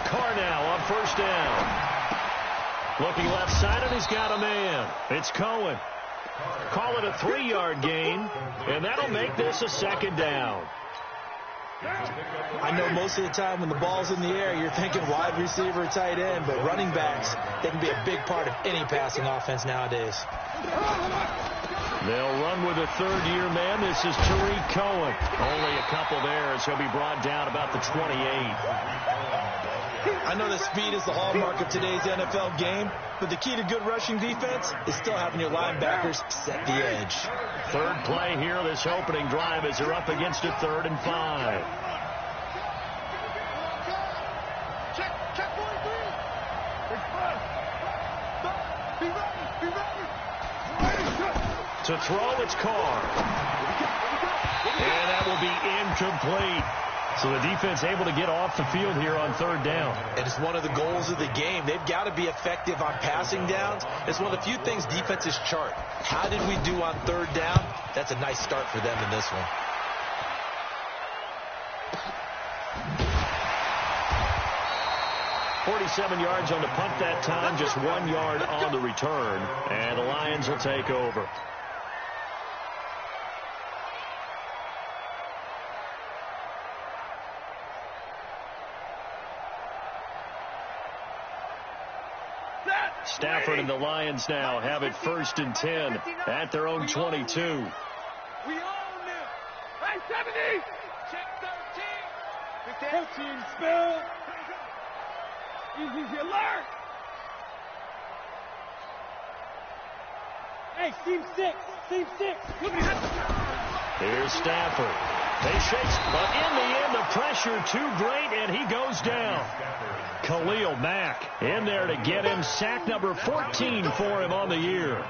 Cornell on first down. Looking left side, and he's got a man. It's Cohen. Call it a 3-yard gain, and that'll make this a second down. I know most of the time when the ball's in the air, you're thinking wide receiver, tight end, but running backs, they can be a big part of any passing offense nowadays. They'll run with a third-year man. This is Tariq Cohen. Only a couple there as he'll be brought down about the 28. I know that speed is the hallmark of today's NFL game, but the key to good rushing defense is still having your linebackers set the edge. Third play here this opening drive as they're up against a 3rd and 5. To throw, it's Carr. And that will be incomplete. So the defense able to get off the field here on 3rd down. And it's one of the goals of the game. They've got to be effective on passing downs. It's one of the few things defenses chart. How did we do on 3rd down? That's a nice start for them in this one. .47 yards on the punt that time, just 1 yard on the return. And the Lions will take over. Stafford and the Lions now have it 1st and 10 at their own 22. We own them. Hey, 70. Check 13. 14, spell. Easy alert. Hey, team 6. Team 6. Look at that. Here's Stafford. They shake, but in the end, the pressure too great, and he goes down. Khalil Mack in there to get him. Sack number 14 for him on the year.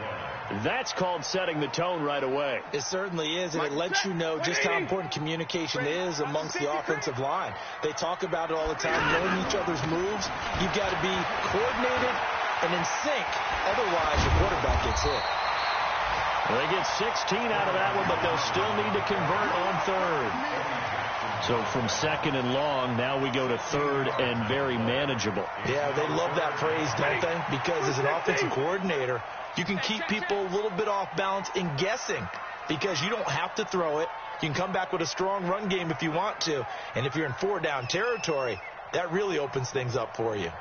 That's called setting the tone right away. It certainly is, and it lets you know just how important communication is amongst the offensive line. They talk about it all the time, knowing each other's moves. You've got to be coordinated and in sync. Otherwise, your quarterback gets hit. They get 16 out of that one, but they'll still need to convert on 3rd. So from 2nd and long, now we go to 3rd and very manageable. Yeah, they love that phrase, don't they? Because as an offensive coordinator, you can keep people a little bit off balance in guessing because you don't have to throw it. You can come back with a strong run game if you want to. And if you're in 4-down territory, that really opens things up for you.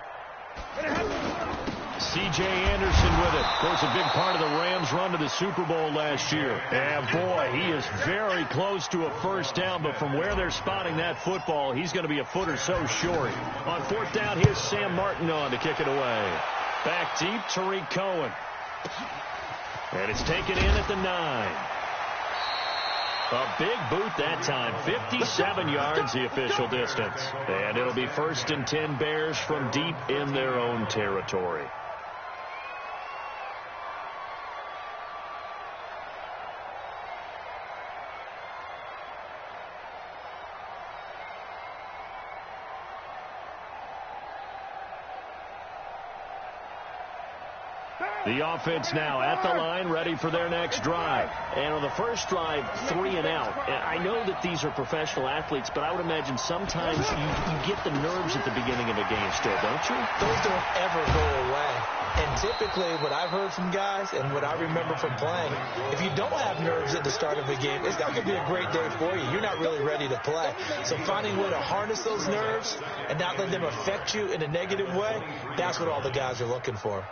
C.J. Anderson with it. Of course, a big part of the Rams' run to the Super Bowl last year. And, boy, he is very close to a 1st down, but from where they're spotting that football, he's going to be a foot or so short. On 4th down, here's Sam Martin on to kick it away. Back deep, Tariq Cohen. And it's taken in at the 9. A big boot that time. 57 yards the official distance. And it'll be 1st and 10 Bears from deep in their own territory. The offense now at the line, ready for their next drive. And on the first drive, 3 and out. And I know that these are professional athletes, but I would imagine sometimes you get the nerves at the beginning of a game still, don't you? Those don't ever go away. And typically, what I've heard from guys and what I remember from playing, if you don't have nerves at the start of a game, it's not going to be a great day for you. You're not really ready to play. So finding a way to harness those nerves and not let them affect you in a negative way, that's what all the guys are looking for.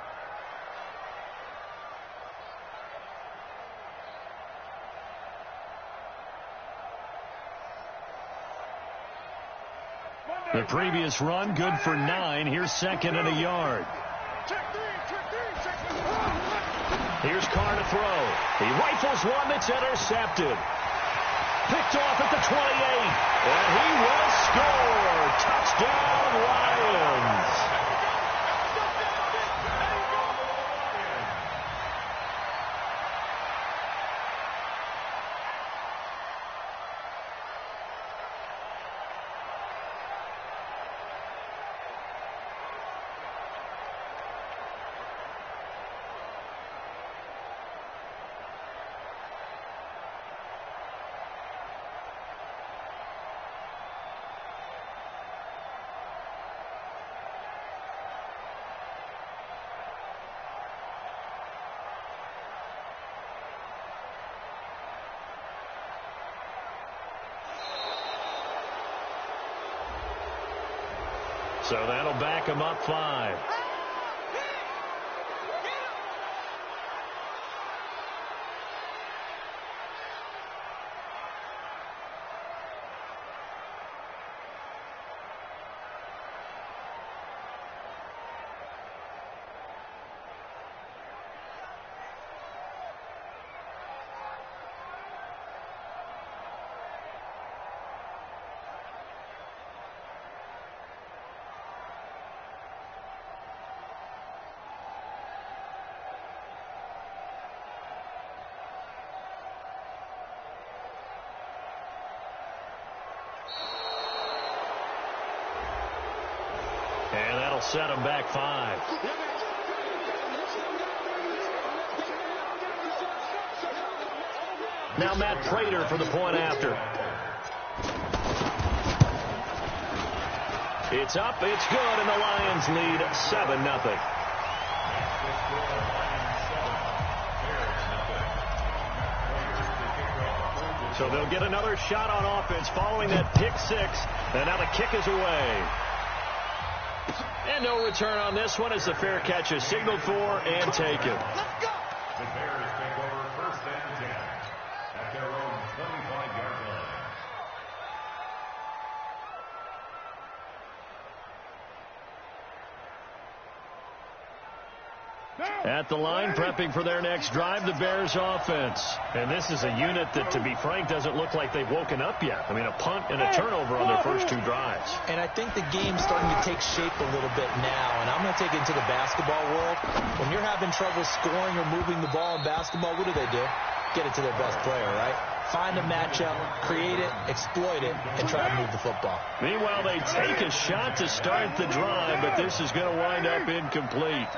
The previous run, good for 9. Here's 2nd and a yard. Here's Carr to throw. He rifles one that's intercepted. Picked off at the 28. And he will score. Touchdown, Lions. So that'll back him up 5. And that'll set him back 5. Now Matt Prater for the point after. It's up, it's good, and the Lions lead 7-0. So they'll get another shot on offense following that pick 6, and now the kick is away. And no return on this one as the fair catch is signaled for and taken. Let's go. The Bears take over 1st and 10 at their own 25-yard line. At the line, prepping for their next drive, the Bears offense. And this is a unit that, to be frank, doesn't look like they've woken up yet. I mean, a punt and a turnover on their first 2 drives. And I think the game's starting to take shape a little bit now. And I'm going to take it into the basketball world. When you're having trouble scoring or moving the ball in basketball, what do? Get it to their best player, right? Find a matchup, create it, exploit it, and try to move the football. Meanwhile, they take a shot to start the drive, but this is going to wind up incomplete.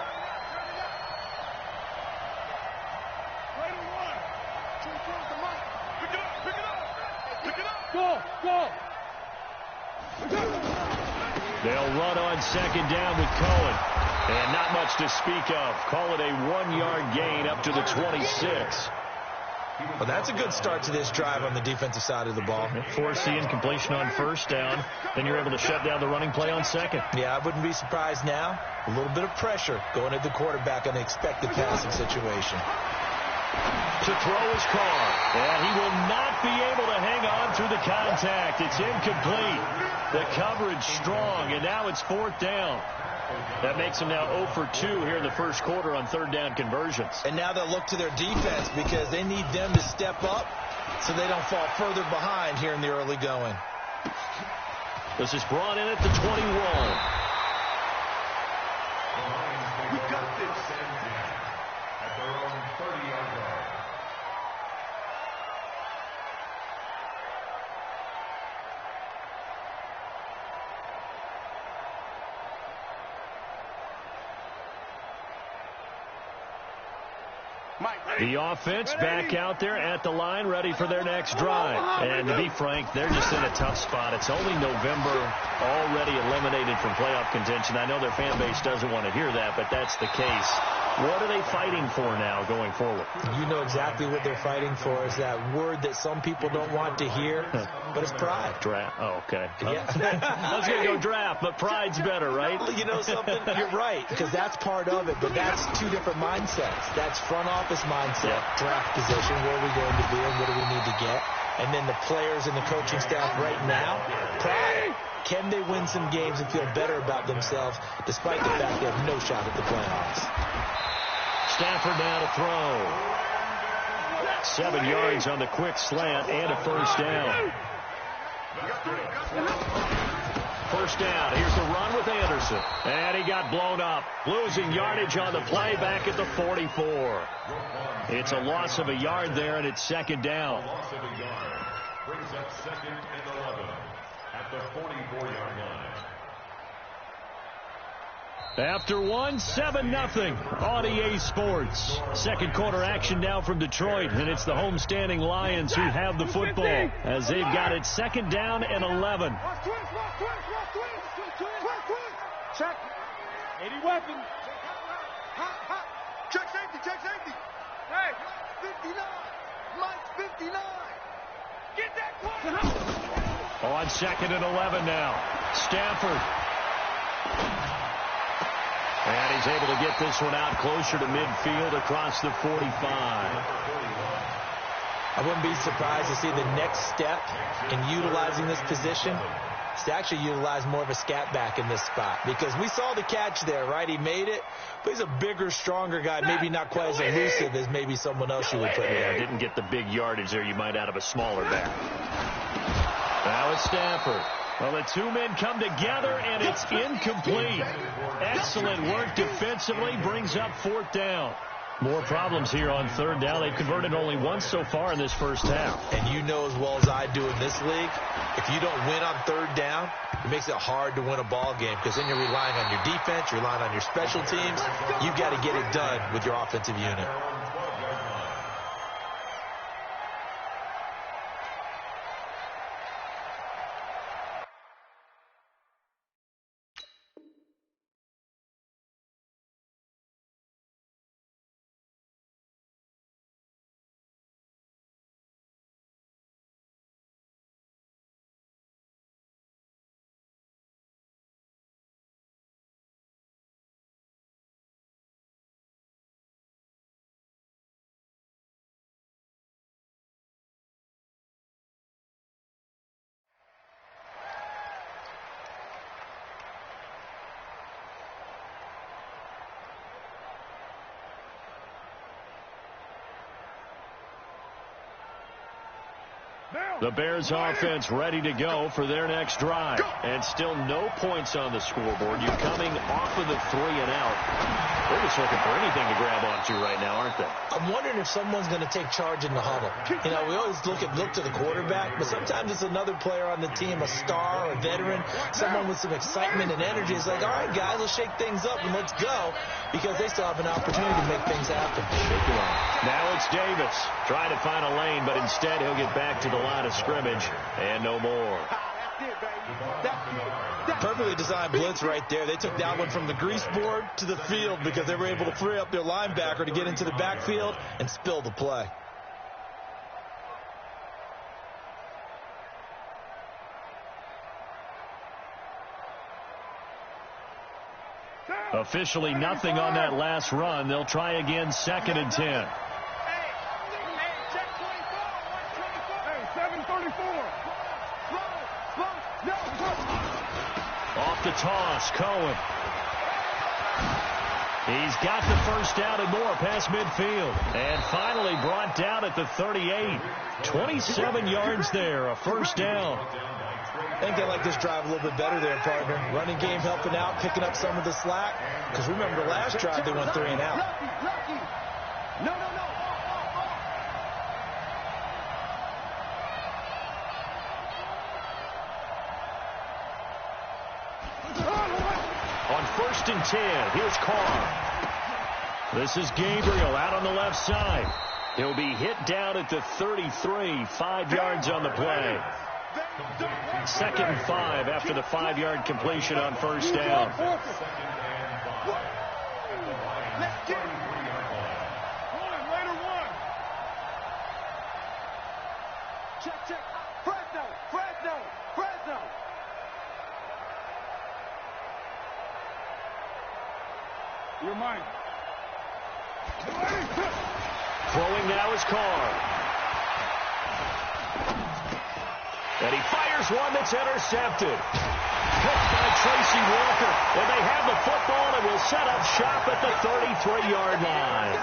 They'll run on 2nd down with Cohen. And not much to speak of. Call it a 1-yard gain up to the 26. Well, that's a good start to this drive on the defensive side of the ball. Force the incompletion on 1st down. Then you're able to shut down the running play on 2nd. Yeah, I wouldn't be surprised now. A little bit of pressure going at the quarterback on the expected passing situation. To throw his car. And he will not be able to hang on through the contact. It's incomplete. The coverage strong, and now it's 4th down. That makes them now 0 for 2 here in the first quarter on 3rd down conversions. And now they'll look to their defense because they need them to step up so they don't fall further behind here in the early going. This is brought in at the 21. We got this at their own 30-yard line. The offense back out there at the line, ready for their next drive. And to be frank, they're just in a tough spot. It's only November, already eliminated from playoff contention. I know their fan base doesn't want to hear that, but that's the case. What are they fighting for now going forward? You know exactly what they're fighting for. Is that word that some people don't want to hear, but it's pride. Draft. Oh, okay. Yeah. I was going to go draft, but pride's better, right? You know something? You're right, because that's part of it, but that's 2 different mindsets. That's front office mindset, draft position, where are we going to be and what do we need to get? And then the players and the coaching staff right now, pride. Can they win some games and feel better about themselves despite the fact they have no shot at the playoffs? Stafford now to throw. 7 yards on the quick slant and a 1st down. 1st down. Here's the run with Anderson. And he got blown up. Losing yardage on the play back at the 44. It's a loss of a yard there, and it's 2nd down. Loss of a yard brings up 2nd and 11 at the 44-yard line. After 1, 7-0 on EA Sports. Second quarter action now from Detroit, and it's the homestanding Lions who have the football as they've got it 2nd down and 11. Check. 80 weapons. Check safety, check safety. Hey, 59. Mike's 59. Get that one. On 2nd and 11 now. Stafford he's able to get this one out closer to midfield across the 45. I wouldn't be surprised to see the next step in utilizing this position is to actually utilize more of a scat back in this spot, because we saw the catch there, right? He made it, but he's a bigger, stronger guy, maybe not quite as elusive as maybe someone else you would put there. Yeah, didn't get the big yardage there you might out of a smaller back. Now it's Stafford. Well, the two men come together, and it's incomplete. Excellent work defensively, brings up fourth down. More problems here on third down. They've converted only once so far in this first half. And you know as well as I do in this league, if you don't win on third down, it makes it hard to win a ball game, because then you're relying on your defense, you're relying on your special teams. You've got to get it done with your offensive unit. The Bears offense ready to go for their next drive. And still no points on the scoreboard. You're coming off of the 3 and out. They're just looking for anything to grab onto right now, aren't they? I'm wondering if someone's going to take charge in the huddle. You know, we always look to the quarterback, but sometimes it's another player on the team, a star, a veteran, someone with some excitement and energy. It's like, all right, guys, let's shake things up and let's go, because they still have an opportunity to make things happen. Shake it off. Now it's Davis trying to find a lane, but instead he'll get back to the line of scrimmage and no more. Perfectly designed blitz right there. They took that one from the grease board to the field because they were able to free up their linebacker to get into the backfield and spill the play. Officially nothing on that last run. They'll try again, 2nd and 10. Off the toss, Cohen. He's got the first down and more past midfield. And finally brought down at the 38. 27 yards there, a first down. I think they like this drive a little bit better there, partner. Running game helping out, picking up some of the slack. Because remember, the last drive they went 3 and out. No. On 1st and 10, here's Carr. This is Gabriel out on the left side. He'll be hit down at the 33, 5 yards on the play. 2nd and 5 after the 5-yard completion on first down. Check. Fresno. You're mine. Throwing now is Carr. And he fires one that's intercepted. Picked by Tracy Walker. And they have the football and will set up shop at the 33-yard line.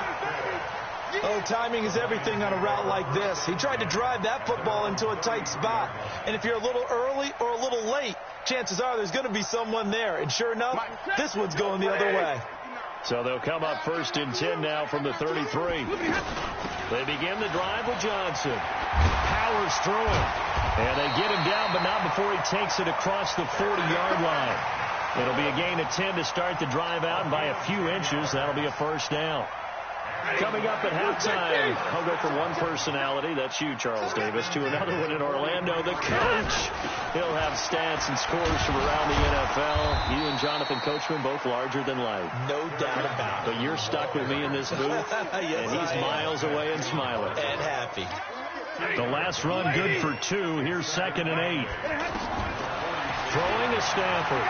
Oh, timing is everything on a route like this. He tried to drive that football into a tight spot. And if you're a little early or a little late, chances are there's going to be someone there. And sure enough, this one's going the other way. So they'll come up 1st and 10 now from the 33. They begin the drive with Johnson. Powers through it. And they get him down, but not before he takes it across the 40-yard line. It'll be a gain of 10 to start the drive out, and by a few inches, that'll be a first down. Coming up at halftime, I'll go from one personality, that's you, Charles Davis, to another one in Orlando, the coach. He'll have stats and scores from around the NFL. You and Jonathan Coachman, both larger than life. No doubt about it. But you're stuck with me in this booth, Yes, and he's miles away and smiling. And happy. The last run good for 2. Here's 2nd and 8. Throwing to Stafford.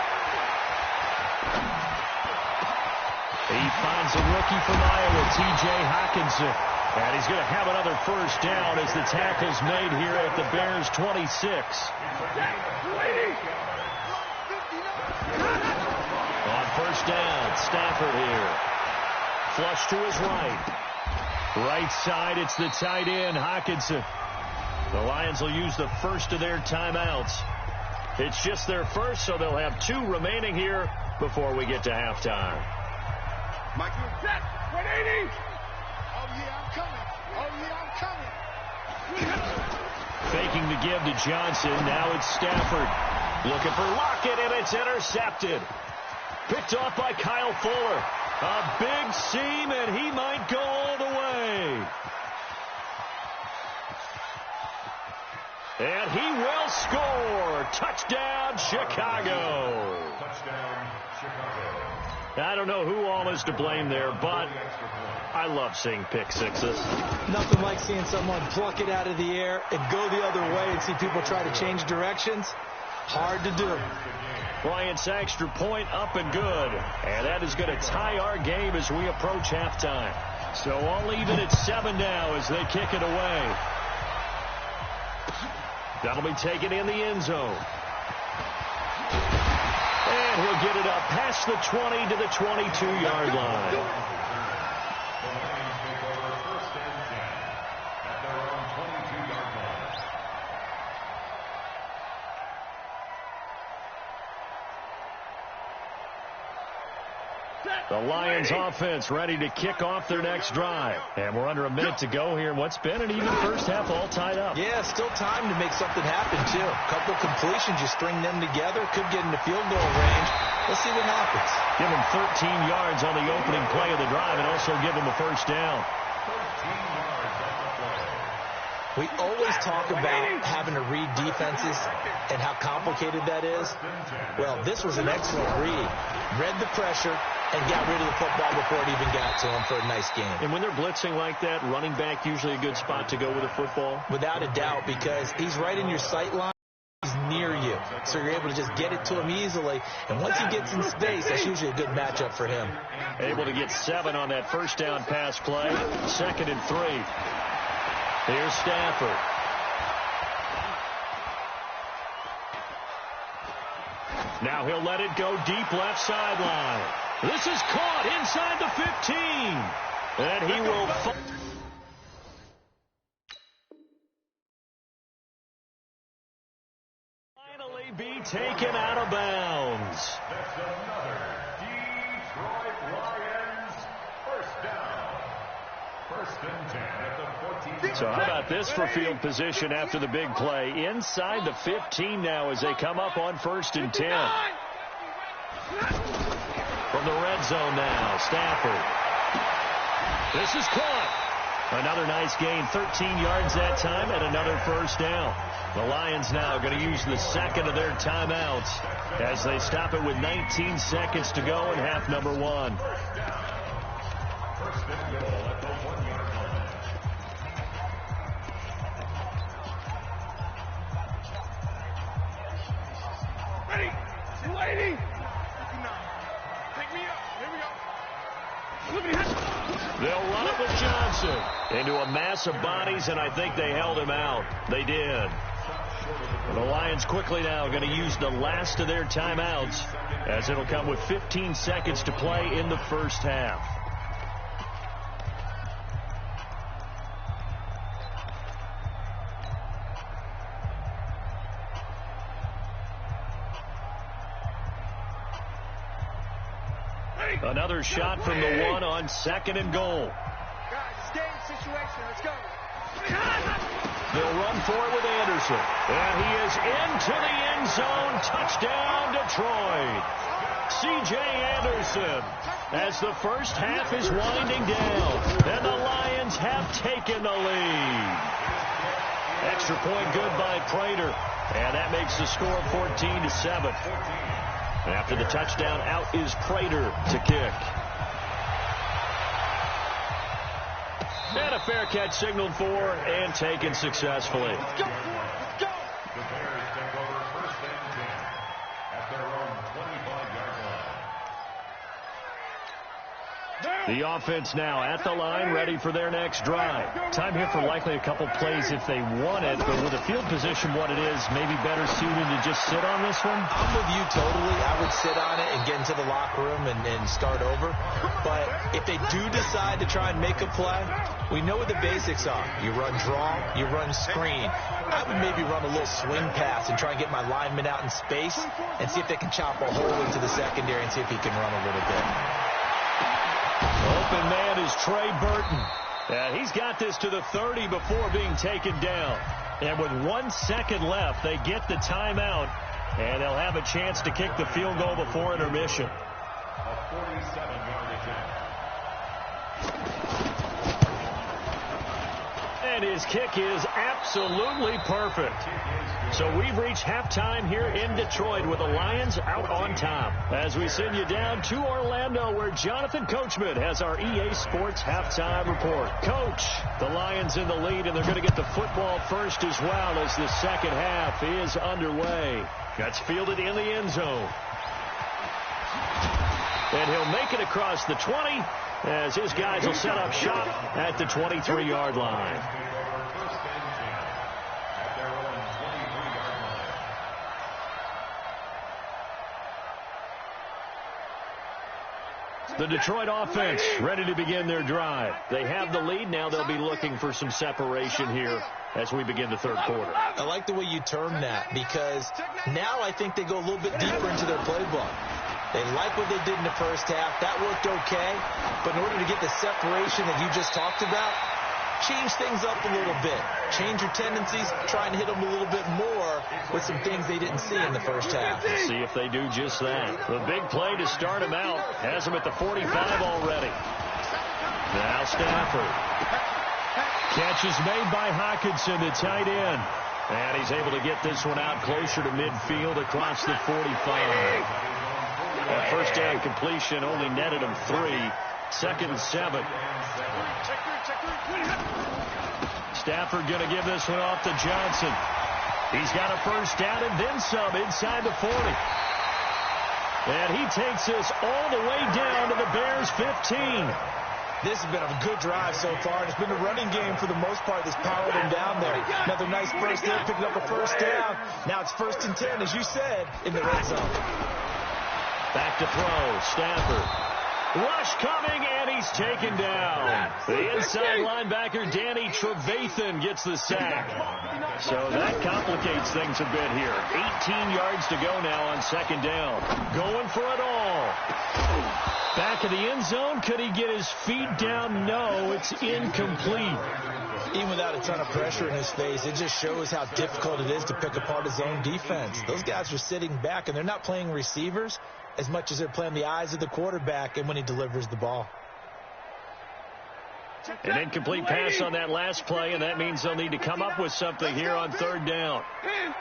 He finds a rookie from Iowa, T.J. Hockenson. And he's going to have another first down as the tackle's made here at the Bears' 26. On first down, Stafford here. Flush to his right. Right side, it's the tight end, Hockenson. The Lions will use the first of their timeouts. It's just their first, so they'll have 2 remaining here before we get to halftime. Michael, 180. Oh, yeah, I'm coming. Oh, yeah, I'm coming. Faking the give to Johnson. Now it's Stafford. Looking for Lockett, and it's intercepted. Picked off by Kyle Fuller. A big seam, and he might go all the way. And he will score. Touchdown, Chicago. Touchdown, Chicago. I don't know who all is to blame there, but I love seeing pick sixes. Nothing like seeing someone pluck it out of the air and go the other way and see people try to change directions. Hard to do. Bryant's extra point up and good. And that is going to tie our game as we approach halftime. So all even at 7 now as they kick it away. That'll be taken in the end zone. And he'll get it up past the 20 to the 22-yard line. The Lions take over first and 10 at their own 22-yard line. The Lions offense ready to kick off their next drive. And we're under a minute to go here in what's been an even first half all tied up. Yeah, still time to make something happen, too. A couple completions, you string them together, could get into field goal range. Let's see what happens. Give him 13 yards on the opening play of the drive and also give him a first down. 13 yards on the play. We always talk about having to read defenses and how complicated that is. Well, this was an excellent read. Read the pressure and got rid of the football before it even got to him for a nice game. And when they're blitzing like that, running back usually a good spot to go with a football? Without a doubt, because he's right in your sight line. He's near you. So you're able to just get it to him easily. And once he gets in space, that's usually a good matchup for him. Able to get 7 on that first down pass play. 2nd and 3. Here's Stafford. Now he'll let it go deep left sideline. This is caught inside the 15. And he will finally be taken out of bounds. That's another Detroit Lions first down. First and 10 at the 14. So how about this for field position after the big play? Inside the 15 now as they come up on 1st and 10. From the red zone now, Stafford. This is caught. Another nice gain, 13 yards that time, and another first down. The Lions now going to use the 2nd of their timeouts as they stop it with 19 seconds to go in half number 1. First and goal at the 1-yard line. Ready. 280. Take me up. Here we go. They'll run it with Johnson into a mass of bodies, and I think they held him out. They did. The Lions quickly now going to use the last of their timeouts as it'll come with 15 seconds to play in the first half. Another shot from the 1 on 2nd and goal. Guys, game situation. Let's go. They'll run for it with Anderson. And he is into the end zone. Touchdown, Detroit. C.J. Anderson as the first half is winding down. And the Lions have taken the lead. Extra point good by Prater. And that makes the score 14-7. After the touchdown, out is Prater to kick. And a fair catch signaled for and taken successfully. Let's go. Let's go. The Bears take over first and 10 at their own 25-yard line. The offense now at the line, ready for their next drive. Time here for likely a couple plays if they want it, but with the field position what it is, maybe better suited to just sit on this one? I'm with you totally. I would sit on it and get into the locker room and start over. But if they do decide to try and make a play, we know what the basics are. You run draw, you run screen. I would maybe run a little swing pass and try and get my lineman out in space and see if they can chop a hole into the secondary and see if he can run a little bit. Open man is Trey Burton. And he's got this to the 30 before being taken down. And with 1 second left, they get the timeout, and they'll have a chance to kick the field goal before intermission. A 47-yard attempt. And his kick is absolutely perfect. So we've reached halftime here in Detroit with the Lions out on top. As we send you down to Orlando, where Jonathan Coachman has our EA Sports halftime report. Coach, the Lions in the lead, and they're going to get the football first as well as the second half is underway. That's fielded in the end zone. And he'll make it across the 20 as his guys will set up shop at the 23-yard line. The Detroit offense ready to begin their drive. They have the lead. Now they'll be looking for some separation here as we begin the third quarter. I like the way you term that, because now I think they go a little bit deeper into their playbook. They like what they did in the first half. That worked okay. But in order to get the separation that you just talked about, change things up a little bit. Change your tendencies. Try and hit them a little bit more with some things they didn't see in the first half. See if they do just that. The big play to start him out has him at the 45 already. Now Stafford. Catch is made by Hockenson, the tight end. And he's able to get this one out closer to midfield across the 45. That first down completion only netted him 3. 2nd and 7. Stafford going to give this one off to Johnson. He's got a first down and then some inside the 40. And he takes us all the way down to the Bears' 15. This has been a good drive so far, and it's been a running game for the most part that's powered him down there. Another nice first down, picking up a first down. Now it's 1st and 10, as you said, in the red zone. Back to throw. Stafford. Rush coming, and he's taken down. The inside linebacker, Danny Trevathan, gets the sack. So that complicates things a bit here. 18 yards to go now on 2nd down. Going for it all. Back of the end zone. Could he get his feet down? No, it's incomplete. Even without a ton of pressure in his face, it just shows how difficult it is to pick apart his own defense. Those guys are sitting back, and they're not playing receivers as much as they're playing the eyes of the quarterback and when he delivers the ball. An incomplete pass on that last play, and that means they'll need to come up with something here on 3rd down. 10.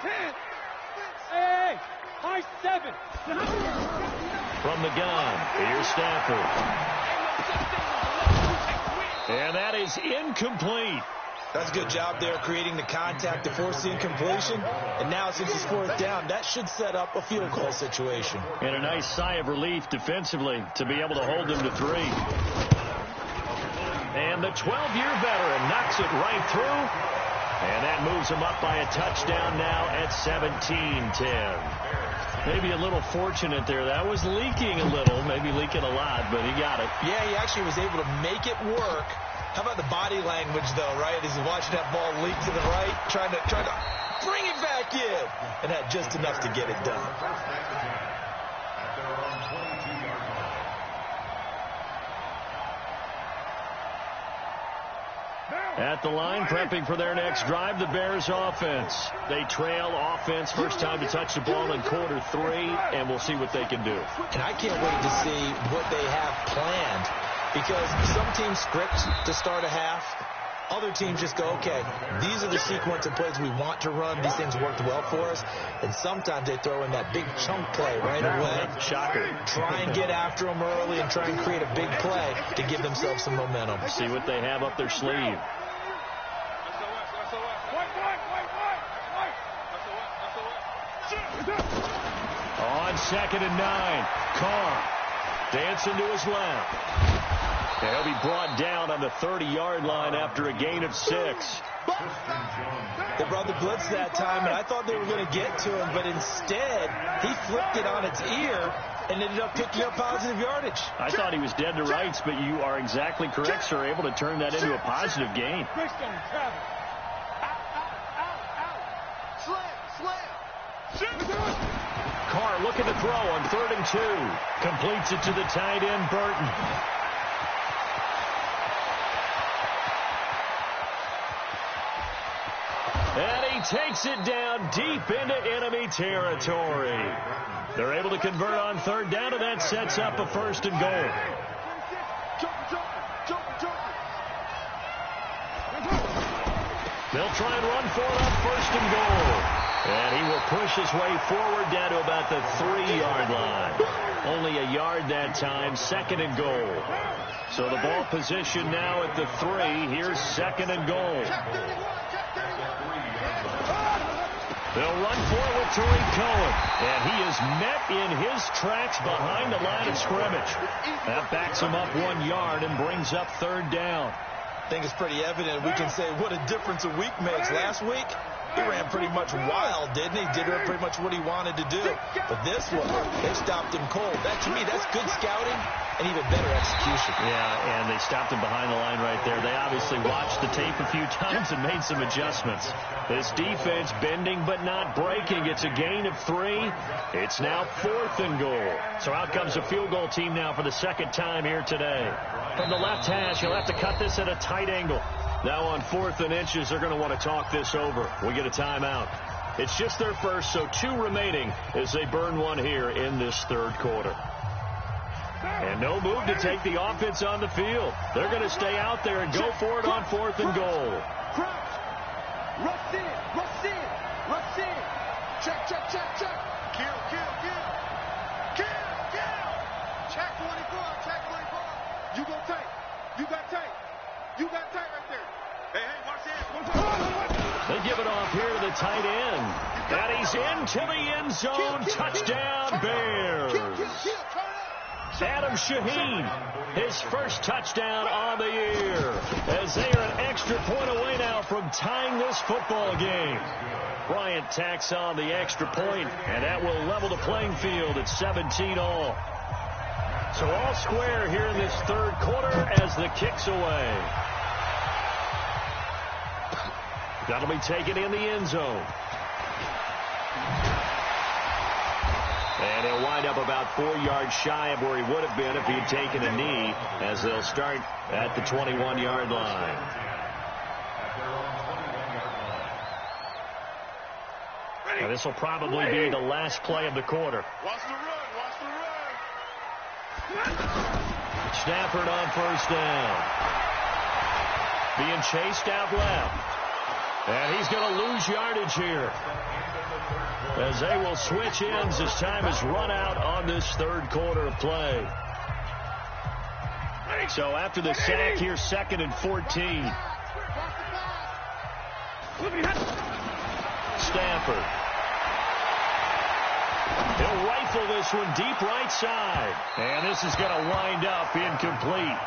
Hey, high 7. From the gun, here's Stafford. And that is incomplete. That's a good job there, creating the contact to force the incompletion. And now, since it's 4th down, that should set up a field goal situation. And a nice sigh of relief defensively to be able to hold them to 3. And the 12-year veteran knocks it right through. And that moves him up by a touchdown now at 17-10. Maybe a little fortunate there. That was leaking a little, maybe leaking a lot, but he got it. Yeah, he actually was able to make it work. How about the body language, though, right? As he's watching that ball leak to the right, trying to bring it back in, and had just enough to get it done. At the line, prepping for their next drive, the Bears offense. They trail offense, first time to touch the ball in quarter 3, and we'll see what they can do. And I can't wait to see what they have planned, because some teams script to start a half. Other teams just go, okay, these are the sequence of plays we want to run. These things worked well for us. And sometimes they throw in that big chunk play right away. Shocker. Try and get after them early and try and create a big play to give themselves some momentum. See what they have up their sleeve. On 2nd and 9, Carr dancing to his left. He'll be brought down on the 30-yard line after a gain of 6. They brought the blitz that time, and I thought they were going to get to him, but instead, he flipped it on its ear and ended up picking up positive yardage. I thought he was dead to rights, but you are exactly correct, sir. Able to turn that into a positive gain. Carr looking to throw on 3rd and 2. Completes it to the tight end, Burton. And he takes it down deep into enemy territory. They're able to convert on 3rd down, and that sets up a 1st and goal. They'll try and run for it on 1st and goal. And he will push his way forward down to about the 3-yard line. Only a yard that time, 2nd and goal. So the ball position now at the 3. Here's 2nd and goal. They'll run forward with Tariq Cohen. And he is met in his tracks behind the line of scrimmage. That backs him up 1 yard and brings up 3rd down. I think it's pretty evident. We can say what a difference a week makes. Last week, he ran pretty much wild, didn't he? Did pretty much what he wanted to do. But this one, they stopped him cold. That, to me, that's good scouting and even better execution. Yeah, and they stopped him behind the line right there. They obviously watched the tape a few times and made some adjustments. This defense bending but not breaking. It's a gain of 3. It's now 4th and goal. So out comes a field goal team now for the 2nd time here today. From the left hash, he'll have to cut this at a tight angle. Now on 4th and inches, they're going to want to talk this over. We get a timeout. It's just their first, so 2 remaining as they burn 1 here in this 3rd quarter. And no move to take the offense on the field. They're going to stay out there and go for it on 4th and goal. Rush in, rush in, rush in. Check, check, check, check. Kill, kill, kill. Kill, kill. Check 24, check 24. You go tight. You got tight. You got tight right there. Hey, hey, watch this. They give it off here to the tight end. And he's into the end zone. Touchdown, Bears. Adam Shaheen, his first touchdown on the year, as they are an extra point away now from tying this football game. Bryant tacks on the extra point, and that will level the playing field at 17 all. So all square here in this 3rd quarter as the kick's away. That'll be taken in the end zone. And he'll wind up about 4 yards shy of where he would have been if he had taken a knee, as they'll start at the 21-yard line. And this will probably be the last play of the quarter. Watch the run, watch the run. Stafford on 1st down. Being chased out left. And he's going to lose yardage here, as they will switch ends as time is run out on this 3rd quarter of play. So after the sack here, 2nd and 14. Stafford. He'll rifle this one deep right side. And this is going to wind up incomplete.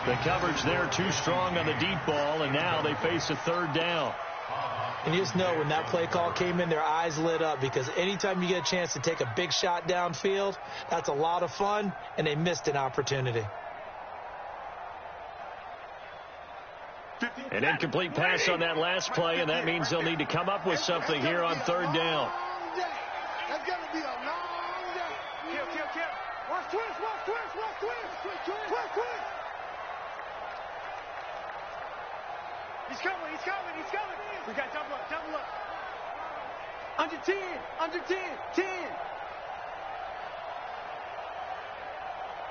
The coverage there too strong on the deep ball, and now they face a 3rd down. And you just know when that play call came in, their eyes lit up, because anytime you get a chance to take a big shot downfield, that's a lot of fun, and they missed an opportunity. An incomplete pass on that last play, and that means they'll need to come up with something here on 3rd down. That's going to be a long day. Kill, kill, kill. Watch twist, watch twist, watch twist. Twist, twist. He's coming, he's coming, he's coming. We got double up, double up. Under 10, under 10, 10.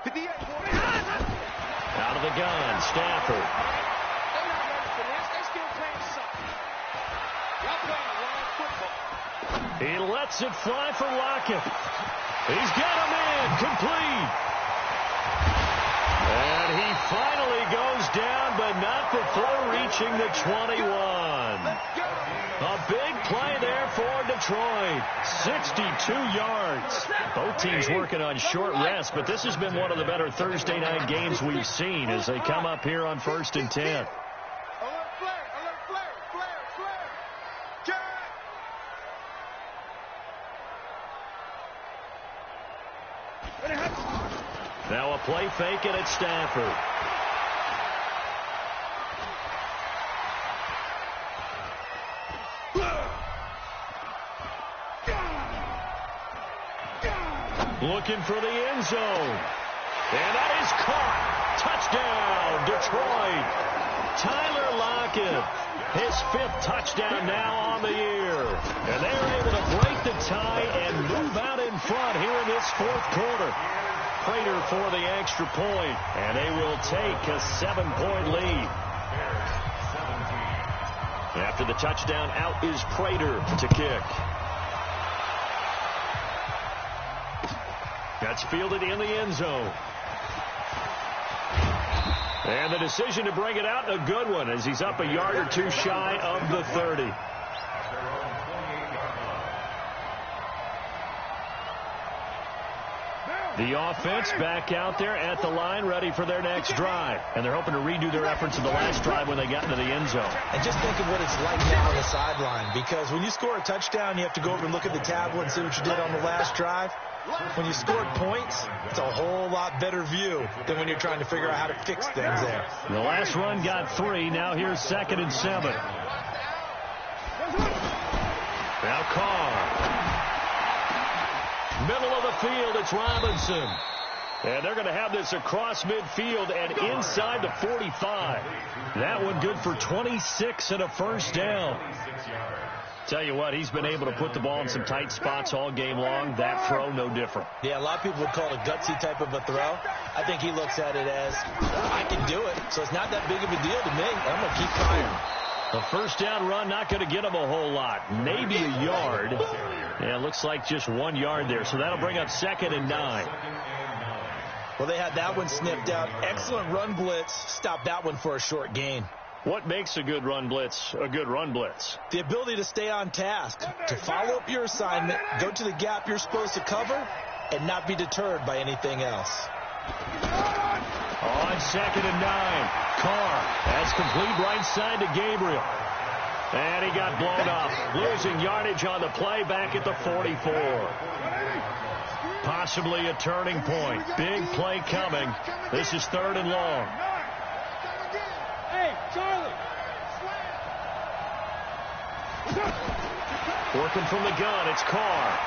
58, boy. Out of the gun, Stafford. They're not ready for this. They still playing something. Y'all playing the wrong football. He lets it fly for Lockett. He's got him in, complete. And he finally goes down, but not before reaching the 21. A big play there for Detroit. Detroit. 62 yards. Both teams working on short rest, but this has been one of the better Thursday night games we've seen as they come up here on 1st and 10. Alert flare, flare. Now a play fake, and it's Stafford. Looking for the end zone. And that is caught. Touchdown, Detroit. Tyler Lockett, his 5th touchdown now on the year. And they're able to break the tie and move out in front here in this 4th quarter. Prater for the extra point, and they will take a 7-point lead. After the touchdown, out is Prater to kick. That's fielded in the end zone. And the decision to bring it out, a good one, as he's up a yard or two shy of the 30. The offense back out there at the line, ready for their next drive. And they're hoping to redo their efforts in the last drive when they got into the end zone. And just think of what it's like now on the sideline, because when you score a touchdown, you have to go over and look at the tablet and see what you did on the last drive. When you scored points, it's a whole lot better view than when you're trying to figure out how to fix things there. The last run got 3. Now here's 2nd and 7. Now Carr. Middle of the field, it's Robinson. And they're going to have this across midfield and inside the 45. That one good for 26 and a first down. Tell you what, he's been able to put the ball in some tight spots all game long. That throw, no different. Yeah, a lot of people would call it a gutsy type of a throw. I think he looks at it as, I can do it, so it's not that big of a deal to me. I'm going to keep firing. The first down run not going to get him a whole lot. Maybe a yard. Yeah, it looks like just 1 yard there. So that'll bring up 2nd and 9. Well, they had that one snipped out. Excellent run blitz. Stopped that one for a short gain. What makes a good run blitz a good run blitz? The ability to stay on task, to follow up your assignment, go to the gap you're supposed to cover, and not be deterred by anything else. On 2nd and 9, Carr has complete right side to Gabriel. And he got blown up, losing yardage on the play back at the 44. Possibly a turning point. Big play coming. This is 3rd and long. Hey, Charlie. Working from the gun, it's Carr.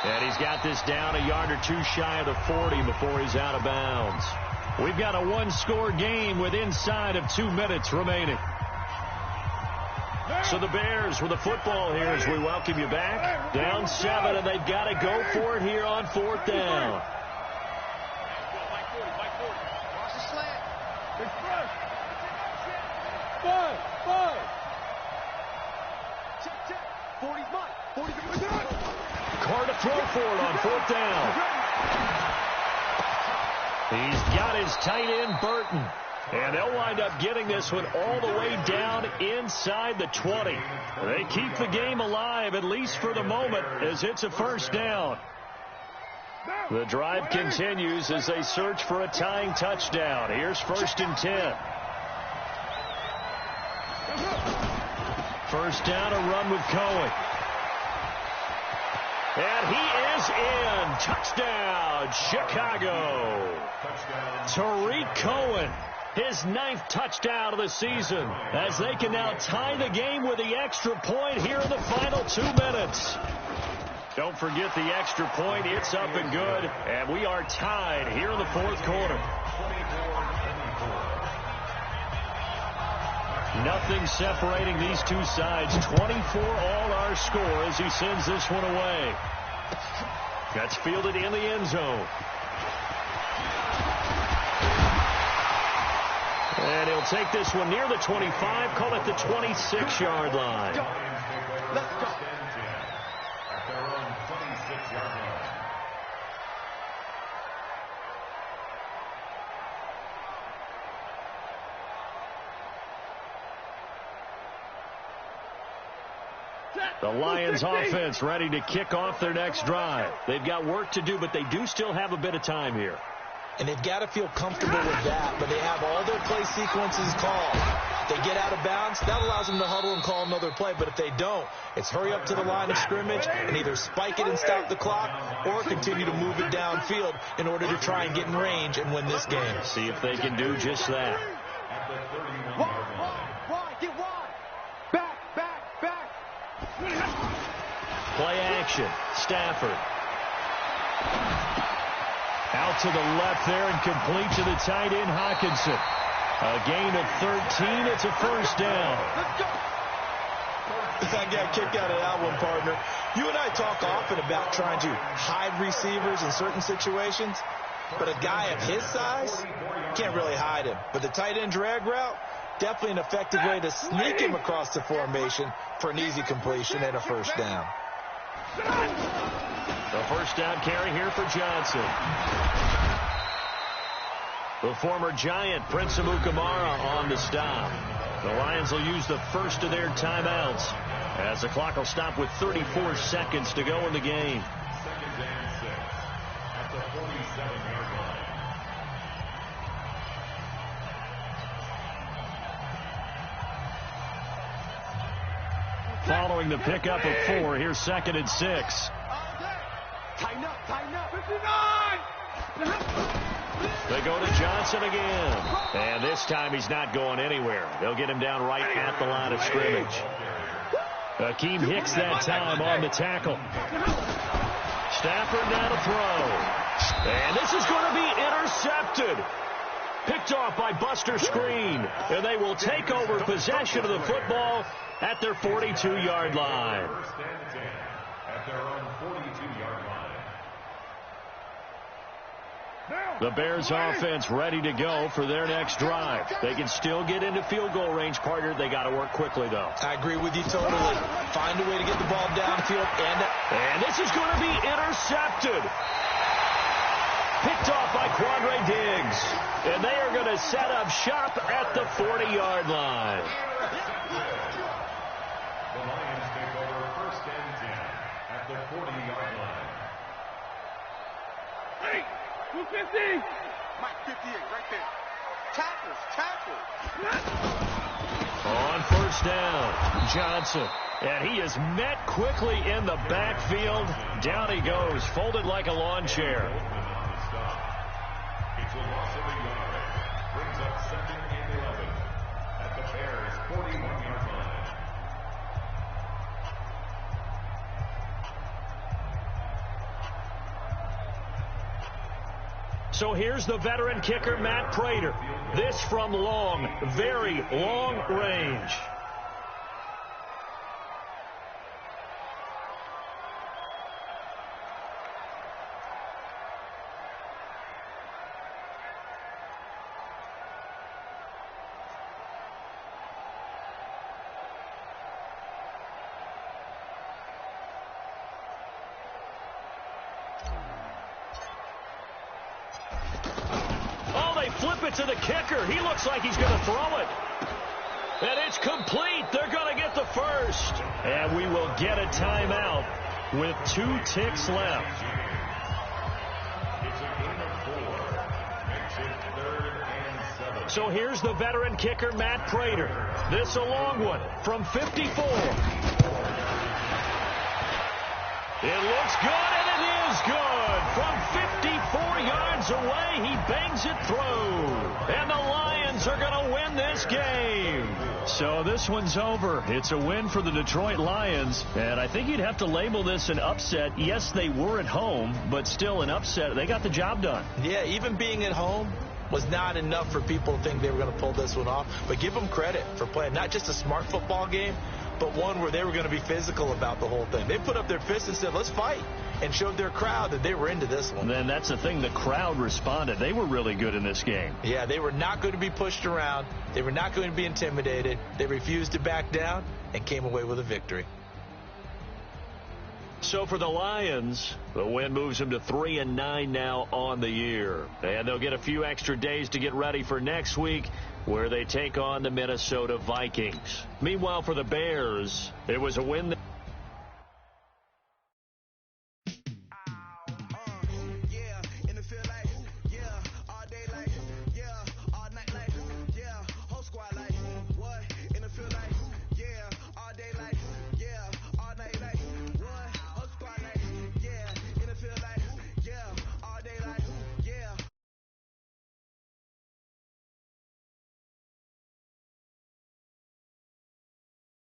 And he's got this down a yard or two shy of the 40 before he's out of bounds. We've got a 1-score game with inside of 2 minutes remaining. So the Bears with the football here as we welcome you back. Down 7, and they've got to go for it here on 4th down. Watch the slant. Big push. 5. Check. 40's mine. 40's mine. Carr to throw for it on 4th down. He's got his tight end, Burton. And they'll wind up getting this one all the way down inside the 20. They keep the game alive, at least for the moment, as it's a first down. The drive continues as they search for a tying touchdown. Here's 1st and 10. First down, a run with Cohen. And he is in. Touchdown, Chicago. Tariq Cohen, his 9th touchdown of the season, as they can now tie the game with the extra point here in the final 2 minutes. Don't forget the extra point. It's up and good, and we are tied here in the 4th quarter. Nothing separating these two sides. 24 all our score as he sends this one away. That's fielded in the end zone. And he'll take this one near the 25, call it the 26-yard line. Let's go. At their own 26-yard line. The Lions offense ready to kick off their next drive. They've got work to do, but they do still have a bit of time here. And they've got to feel comfortable with that, but they have all their play sequences called. If they get out of bounds, that allows them to huddle and call another play, but if they don't, it's hurry up to the line of scrimmage and either spike it and stop the clock or continue to move it downfield in order to try and get in range and win this game. See if they can do just that. Get wide. Back. Play action. Stafford. Out to the left there and complete to the tight end, Hockenson. A gain of 13. It's a first down. Let's go. I got kicked out of that one, partner. You and I talk often about trying to hide receivers in certain situations, but a guy of his size can't really hide him. But the tight end drag route, definitely an effective way to sneak him across the formation for an easy completion and a first down. The first down carry here for Johnson. The former Giant, Prince Amukamara, on the stop. The Lions will use the first of their timeouts as the clock will stop with 34 seconds to go in the game. Second and 6 at the 47-yard line. Following the pickup of 4, here's second and 6. Tighten up. 59. They go to Johnson again. And this time he's not going anywhere. They'll get him down right at the line of scrimmage. Akeem Hicks that time on the tackle. Stafford now to throw. And this is going to be intercepted. Picked off by Buster Screen. And they will take over possession of the football at their 42-yard line. First and 10 at their own 42-yard line. The Bears offense ready to go for their next drive. They can still get into field goal range, partner. They got to work quickly, though. I agree with you totally. Find a way to get the ball downfield. And this is going to be intercepted. Picked off by Quandre Diggs. And they are going to set up shop at the 40-yard line. The Lions take over first and 10 at the 40-yard line. 250. Mike 58 right there. Tackles. On first down, Johnson. And he is met quickly in the backfield. Down he goes, folded like a lawn chair. It's a loss of a yard. Brings up second and 11 at the Bears' 41-yard line. So here's the veteran kicker, Matt Prater. This from long, very long range. Flip it to the kicker. He looks like he's going to throw it. And it's complete. They're going to get the first. And we will get a timeout with 2 ticks left. It's a gain of 4. Makes it 3rd and 7. So here's the veteran kicker, Matt Prater. This a long one from 54. It looks good, and it is good. From 54 yards away, he bangs it through. And the Lions are going to win this game. So this one's over. It's a win for the Detroit Lions. And I think you'd have to label this an upset. Yes, they were at home, but still an upset. They got the job done. Yeah, even being at home was not enough for people to think they were going to pull this one off. But give them credit for playing not just a smart football game, but one where they were going to be physical about the whole thing. They put up their fists and said, let's fight, and showed their crowd that they were into this one. Then that's the thing. The crowd responded. They were really good in this game. Yeah, they were not going to be pushed around. They were not going to be intimidated. They refused to back down and came away with a victory. So for the Lions, the win moves them to 3-9 now on the year. And they'll get a few extra days to get ready for next week, where they take on the Minnesota Vikings. Meanwhile, for the Bears, it was a win.